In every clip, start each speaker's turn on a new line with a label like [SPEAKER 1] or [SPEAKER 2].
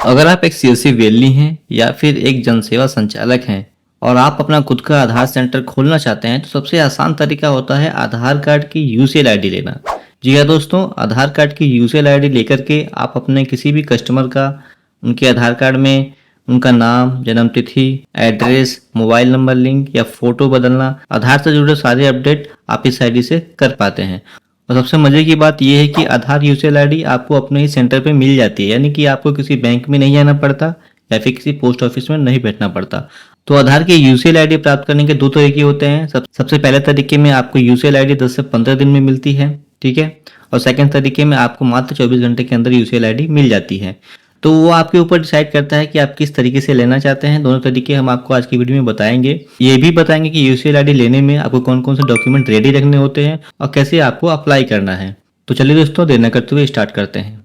[SPEAKER 1] अगर आप एक सीएससी वेल्ली हैं या फिर एक जनसेवा संचालक हैं और आप अपना खुद का आधार सेंटर खोलना चाहते हैं तो सबसे आसान तरीका होता है आधार कार्ड की यूसीएल आईडी लेना। जी हाँ दोस्तों, आधार कार्ड की यूसीएल आईडी लेकर के आप अपने किसी भी कस्टमर का उनके आधार कार्ड में उनका नाम, जन्म तिथि, एड्रेस, मोबाइल नंबर लिंक या फोटो बदलना, आधार से जुड़े सारे अपडेट आप इस आईडी से कर पाते हैं। और सबसे मजे की बात यह है कि आधार यूसीएल आईडी आपको अपने ही सेंटर पे मिल जाती है, यानी कि आपको किसी बैंक में नहीं जाना पड़ता या फिर किसी पोस्ट ऑफिस में नहीं बैठना पड़ता। तो आधार की यूसीएल आईडी प्राप्त करने के दो तरीके होते हैं। सबसे पहले तरीके में आपको यूसीएल आईडी 10 से 15 दिन में मिलती है, ठीक है। और सेकंड तरीके में आपको मात्र 24 घंटे के अंदर यूसीएल आईडी मिल जाती है। तो वो आपके ऊपर डिसाइड करता है कि आप किस तरीके से लेना चाहते हैं। दोनों तरीके हम आपको आज की वीडियो में बताएंगे। ये भी बताएंगे कि यूसीएल आईडी लेने में आपको कौन कौन से डॉक्यूमेंट रेडी रखने होते हैं और कैसे आपको अप्लाई करना है। तो चलिए दोस्तों, देर न करते हुए स्टार्ट करते हैं।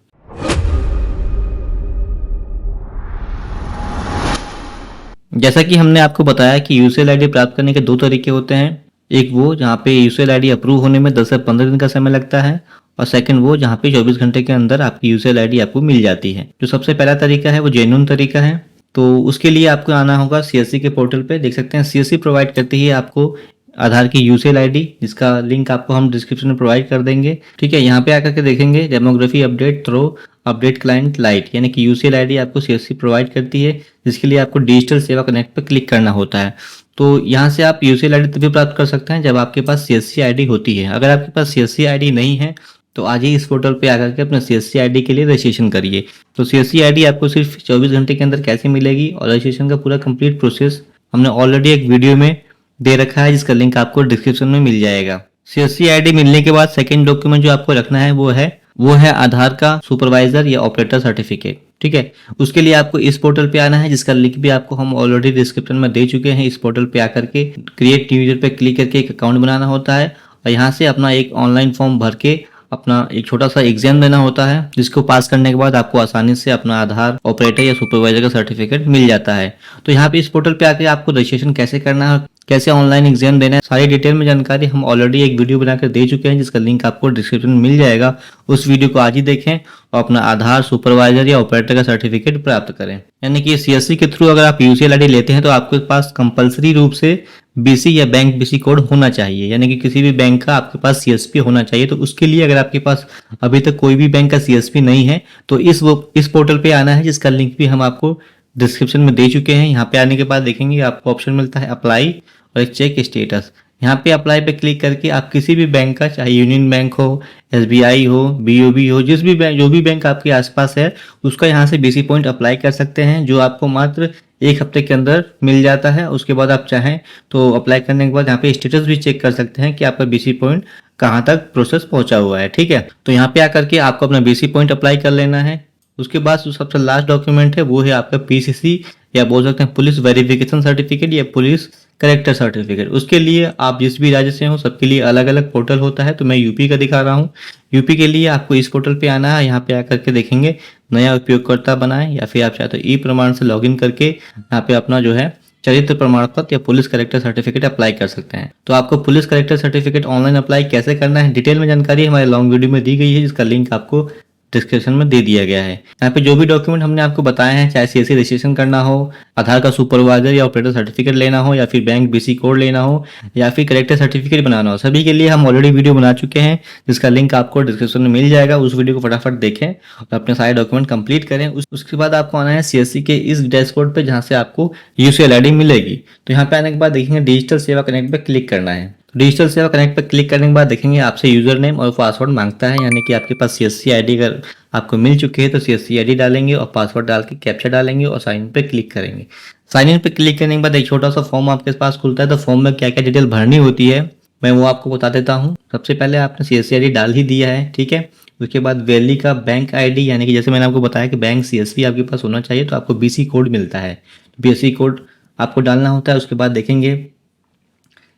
[SPEAKER 1] जैसा कि हमने आपको बताया कि यूसीएल आईडी प्राप्त करने के दो तरीके होते हैं। एक वो जहाँ पे यूसीएल आईडी अप्रूव होने में 10 से 15 दिन का समय लगता है, और सेकंड वो जहाँ पे 24 घंटे के अंदर आपकी यूसीएल आईडी आपको मिल जाती है। जो सबसे पहला तरीका है वो जेन्युइन तरीका है। तो उसके लिए आपको आना होगा सीएससी के पोर्टल पे। देख सकते हैं सीएससी प्रोवाइड करती है आपको आधार की यूसीएल आईडी, जिसका लिंक आपको हम डिस्क्रिप्शन में प्रोवाइड कर देंगे, ठीक है। यहाँ पे आकर के देखेंगे demography update through update client lite, यानी कि यूसीएल आईडी आपको सीएससी प्रोवाइड करती है, जिसके लिए आपको डिजिटल सेवा कनेक्ट पर क्लिक करना होता है। तो यहाँ से आप यूसीएल आईडी तभी प्राप्त कर सकते हैं जब आपके पास सीएससी आईडी होती है। अगर आपके पास सीएससी आईडी नहीं है तो आज ही इस पोर्टल पे आकर के अपने सीएससी आईडी के लिए रजिस्ट्रेशन करिए। तो सीएससी आईडी आपको सिर्फ 24 घंटे के अंदर कैसे मिलेगी और रजिस्ट्रेशन का पूरा कंप्लीट प्रोसेस हमने ऑलरेडी एक वीडियो में दे रखा है, जिसका लिंक आपको डिस्क्रिप्शन में मिल जाएगा। सीएससी आईडी मिलने के बाद सेकंड डॉक्यूमेंट जो आपको रखना है वो है आधार का सुपरवाइजर या ऑपरेटर सर्टिफिकेट, ठीक है। उसके लिए आपको इस पोर्टल पे आना है, जिसका लिंक भी आपको हम ऑलरेडी डिस्क्रिप्शन में दे चुके हैं। इस पोर्टल पे आकर के क्रिएट न्यू यूजर पे क्लिक करके एक अकाउंट बनाना होता है और यहाँ से अपना एक ऑनलाइन फॉर्म भर के अपना एक छोटा सा एग्जाम देना होता है, जिसको पास करने के बाद आपको आसानी से अपना आधार ऑपरेटर या सुपरवाइजर का सर्टिफिकेट मिल जाता है। तो यहाँ पे इस पोर्टल पे आके आपको रजिस्ट्रेशन कैसे करना है, कैसे ऑनलाइन एग्जाम देना है, सारी डिटेल में जानकारी हम ऑलरेडी एक वीडियो बनाकर दे चुके हैं, जिसका लिंक आपको डिस्क्रिप्शन में मिल जाएगा। उस वीडियो को आज ही देखें और अपना आधार, सुपरवाइजर या ऑपरेटर का सर्टिफिकेट प्राप्त करें। यानी कि सीएससी के थ्रू अगर आप यूसीएल आईडी लेते हैं तो आपके पास कंपलसरी रूप से बीसी या बैंक बीसी कोड होना चाहिए, यानी कि किसी भी बैंक का आपके पास सीएसपी होना चाहिए। तो उसके लिए अगर आपके पास अभी तक कोई भी बैंक का सीएसपी नहीं है तो इस पोर्टल पे आना है, जिसका लिंक भी हम आपको डिस्क्रिप्शन में दे चुके हैं। यहाँ पे आने के बाद देखेंगे आपको ऑप्शन मिलता है अप्लाई और एक चेक स्टेटस। यहाँ पे अप्लाई पे क्लिक करके आप किसी भी बैंक का, चाहे यूनियन बैंक हो, एसबीआई हो, बीओबी हो, जो भी बैंक आपके आसपास है उसका यहाँ से बीसी पॉइंट अप्लाई कर सकते हैं, जो आपको मात्र एक हफ्ते के अंदर मिल जाता है। उसके बाद आप चाहें तो अप्लाई करने के बाद यहाँ पे स्टेटस भी चेक कर सकते हैं कि आपका बीसी पॉइंट कहाँ तक प्रोसेस पहुंचा हुआ है, ठीक है। तो यहाँ पे आकर के आपको अपना बीसी पॉइंट अप्लाई कर लेना है। उसके बाद जो सबसे लास्ट डॉक्यूमेंट है वो है आपका पीसीसी या बोल सकते हैं पुलिस वेरिफिकेशन सर्टिफिकेट या पुलिस करेक्टर सर्टिफिकेट। उसके लिए आप जिस भी राज्य से हो सबके लिए अलग अलग पोर्टल होता है, तो मैं यूपी का दिखा रहा हूँ। यूपी के लिए आपको इस पोर्टल पे आना है। यहाँ पे आकर के देखेंगे नया उपयोगकर्ता बनाएं, या फिर आप चाहे तो ई प्रमाण से लॉगिन करके यहाँ पे अपना जो है चरित्र प्रमाण पत्र या पुलिस करेक्टर सर्टिफिकेट अप्लाई कर सकते हैं। तो आपको police character certificate online apply कैसे करना है डिटेल में जानकारी हमारे लॉन्ग वीडियो में दी गई है, जिसका लिंक आपको डिस्क्रिप्शन में दे दिया गया है। यहाँ पे जो भी डॉक्यूमेंट हमने आपको बताए हैं, चाहे सीएससी रजिस्ट्रेशन करना हो, आधार का सुपरवाइजर या ऑपरेटर सर्टिफिकेट लेना हो, या फिर बैंक बीसी कोड लेना हो, या फिर करेक्टर सर्टिफिकेट बनाना हो, सभी के लिए हम ऑलरेडी वीडियो बना चुके हैं, जिसका लिंक आपको डिस्क्रिप्शन में मिल जाएगा। उस वीडियो को फटाफट देखें और अपने सारे डॉक्यूमेंट कंप्लीट करें। उसके बाद आपको आना है सीएससी के इस डैशबोर्ड पे, जहाँ से आपको यूसीएल आईडी मिलेगी। तो यहाँ पे आने के बाद देखेंगे डिजिटल सेवा कनेक्ट पे क्लिक करना है। डिजिटल सेवा कनेक्ट पर क्लिक करने के बाद देखेंगे आपसे यूजर नेम और पासवर्ड मांगता है, यानी कि आपके पास सीएससी आईडी अगर आपको मिल चुकी है तो सीएससी आईडी डालेंगे और पासवर्ड डाल के कैप्चा डालेंगे और साइन इन पे क्लिक करेंगे। साइन इन पे क्लिक करने के बाद एक छोटा सा फॉर्म आपके पास खुलता है। तो फॉर्म में क्या क्या डिटेल भरनी होती है मैं वो आपको बता देता हूँ। सबसे पहले आपने सीएससी आईडी डाल ही दिया है, ठीक है। उसके बाद वैली का बैंक आईडी, यानी कि जैसे मैंने आपको बताया कि बैंक सीएसपी आपके पास होना चाहिए, तो आपको बीसी कोड मिलता है, बीसी कोड आपको डालना होता है। उसके बाद देखेंगे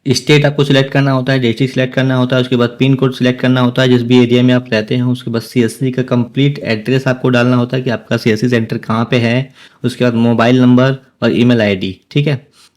[SPEAKER 1] स्टेट आपको सिलेक्ट करना होता है, डिस्ट्रिक्ट सिलेक्ट करना होता है। उसके बाद पिन कोड सिलेक्ट करना होता है जिस भी एरिया में आप रहते हैं। उसके बाद सीएससी का कंप्लीट एड्रेस आपको डालना होता है कि आपका सीएससी सेंटर कहाँ पे है। उसके बाद मोबाइल नंबर और ईमेल आईडी, ठीक है।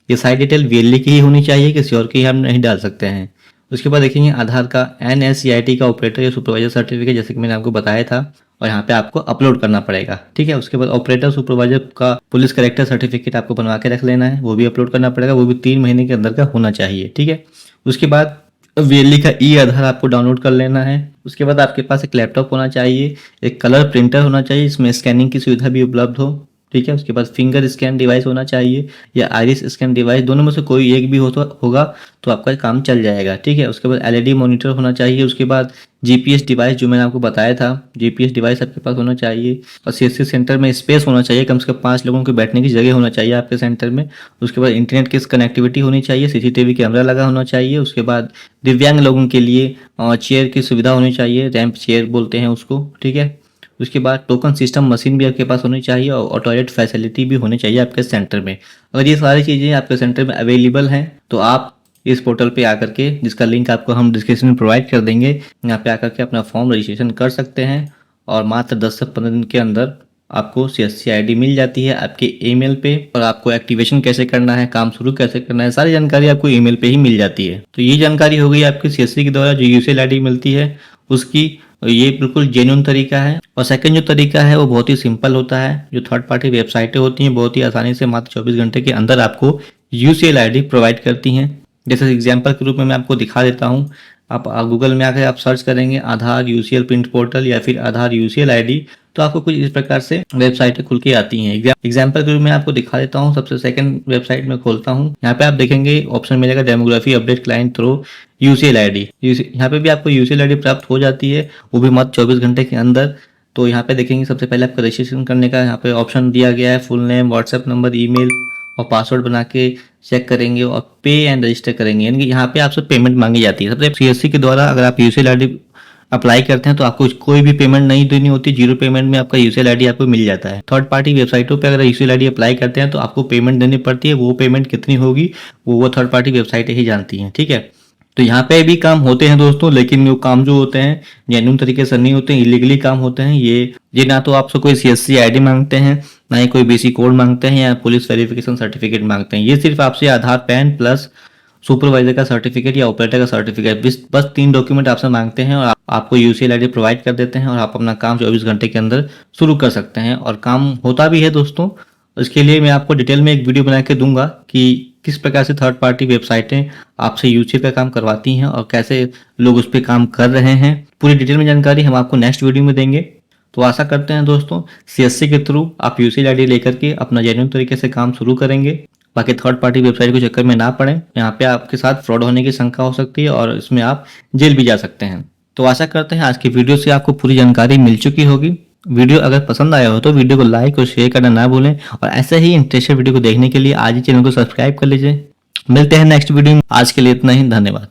[SPEAKER 1] ये सारी डिटेल वेली की ही होनी चाहिए, किसी और की हम नहीं डाल सकते हैं। उसके बाद देखेंगे आधार का एनएससीआईटी का ऑपरेटर या सुपरवाइजर सर्टिफिकेट, जैसे कि मैंने आपको बताया था। और यहाँ पे आपको अपलोड करना पड़ेगा। ठीक है, उसके बाद ऑपरेटर सुपरवाइजर का पुलिस करेक्टर सर्टिफिकेट आपको बनवा के रख लेना है, वो भी अपलोड करना पड़ेगा, वो भी 3 महीने के अंदर का होना चाहिए। ठीक है, उसके बाद वीएलई का ई आधार आपको डाउनलोड कर लेना है। उसके बाद आपके पास एक लैपटॉप होना चाहिए, एक कलर प्रिंटर होना चाहिए, इसमें स्कैनिंग की सुविधा भी उपलब्ध हो। ठीक है, उसके बाद फिंगर स्कैन डिवाइस होना चाहिए या आइरिस स्कैन डिवाइस, दोनों में से कोई एक भी हो तो होगा तो आपका काम चल जाएगा। ठीक है, उसके बाद एलईडी मॉनिटर होना चाहिए। उसके बाद जीपीएस डिवाइस जो मैंने आपको बताया था, जीपीएस डिवाइस आपके पास होना चाहिए। और सीएससी सेंटर में स्पेस होना चाहिए, कम से कम 5 लोगों के बैठने की जगह होना चाहिए आपके सेंटर में। उसके बाद इंटरनेट की कनेक्टिविटी होनी चाहिए, सीसीटीवी कैमरा लगा होना चाहिए। उसके बाद दिव्यांग लोगों के लिए चेयर की सुविधा होनी चाहिए, रैंप चेयर बोलते हैं उसको। ठीक है, उसके बाद टोकन सिस्टम मशीन भी आपके पास होनी चाहिए और टॉयलेट फैसिलिटी भी होनी चाहिए आपके सेंटर में। अगर ये सारी चीज़ें आपके सेंटर में अवेलेबल हैं तो आप इस पोर्टल पे आकर के, जिसका लिंक आपको हम डिस्क्रिप्शन में प्रोवाइड कर देंगे, यहाँ पे आकर के अपना फॉर्म रजिस्ट्रेशन कर सकते हैं और मात्र 10 से 15 दिन के अंदर आपको सीएससी आईडी मिल जाती है आपके ईमेल पे। और आपको एक्टिवेशन कैसे करना है, काम शुरू कैसे करना है, सारी जानकारी आपको ईमेल पे ही मिल जाती है। तो ये जानकारी हो गई आपकी सीएससी के द्वारा जो यूसीएल आईडी मिलती है उसकी, ये बिल्कुल जेन्युइन तरीका है। और सेकंड जो तरीका है वो बहुत ही सिंपल होता है, जो थर्ड पार्टी वेबसाइटें होती हैं बहुत ही आसानी से मात्र 24 घंटे के अंदर आपको यूसीएल आईडी प्रोवाइड करती हैं। जैसे एग्जाम्पल के रूप में मैं आपको दिखा देता हूँ। आप गूगल में आकर आप सर्च करेंगे आधार यूसीएल प्रिंट पोर्टल या फिर आधार यूसीएल आईडी, तो आपको कुछ इस प्रकार से वेबसाइटें खुल के आती हैं। एग्जाम्पल के रूप में आपको दिखा देता हूँ। सबसे सेकंड वेबसाइट में खोलता हूँ, यहाँ पे आप देखेंगे ऑप्शन मिलेगा demography update client through UCL ID. यहाँ पे भी आपको यूसीएल आईडी प्राप्त हो जाती है, वो भी मात्र 24 घंटे के अंदर। तो यहाँ पे देखेंगे सबसे पहले आपका रजिस्ट्रेशन करने का यहाँ पे ऑप्शन दिया गया है, full name, WhatsApp number, email और पासवर्ड बना के चेक करेंगे और पे एंड रजिस्टर करेंगे। यानी कि यहाँ पे आपसे पेमेंट मांगी जाती है। सबसे सीएससी के द्वारा अगर आप यूसीएल आईडी अप्लाई करते हैं तो आपको कोई भी पेमेंट नहीं देनी होती, 0 पेमेंट में आपका यूसीएल आईडी आपको मिल जाता है। थर्ड पार्टी वेबसाइटों पे अगर यूसीएल आईडी अप्लाई करते हैं तो आपको पेमेंट देनी पड़ती है, वो पेमेंट कितनी होगी वो थर्ड पार्टी वेबसाइटें ही जानती हैं। ठीक है, तो यहाँ पे भी काम होते हैं दोस्तों, लेकिन वो काम जो होते हैं जेन्युइन तरीके से नहीं होते हैं, इलीगली काम होते हैं। ये ना तो आपसे कोई सीएससी आईडी मांगते हैं, ना ही कोई बीसी कोड मांगते हैं या पुलिस वेरिफिकेशन सर्टिफिकेट मांगते हैं। ये सिर्फ आपसे आधार, पैन प्लस सुपरवाइजर का सर्टिफिकेट या ऑपरेटर का सर्टिफिकेट, बस 3 डॉक्यूमेंट आपसे मांगते हैं और आपको यूसीएल आईडी प्रोवाइड कर देते हैं और आप अपना काम 24 घंटे के अंदर शुरू कर सकते हैं। और काम होता भी है दोस्तों। इसके लिए मैं आपको डिटेल में एक वीडियो बना के दूंगा कि किस प्रकार से थर्ड पार्टी वेबसाइटें आपसे यूसीएल का काम करवाती हैं और कैसे लोग उस पर काम कर रहे हैं। पूरी डिटेल में जानकारी हम आपको नेक्स्ट वीडियो में देंगे। तो आशा करते हैं दोस्तों सीएससी के थ्रू आप यूसीएल आईडी लेकर के अपना जेन्युइन तरीके से काम शुरू करेंगे, बाकी थर्ड पार्टी वेबसाइट के चक्कर में ना पड़े। यहाँ पे आपके साथ फ्रॉड होने की शंका हो सकती है और इसमें आप जेल भी जा सकते हैं। तो आशा करते हैं आज की वीडियो से आपको पूरी जानकारी मिल चुकी होगी। वीडियो अगर पसंद आया हो तो वीडियो को लाइक और शेयर करना ना भूलें और ऐसे ही इंटरेस्टेड वीडियो को देखने के लिए आज ही चैनल को सब्सक्राइब कर लीजिए। मिलते हैं नेक्स्ट वीडियो में, आज के लिए इतना ही, धन्यवाद।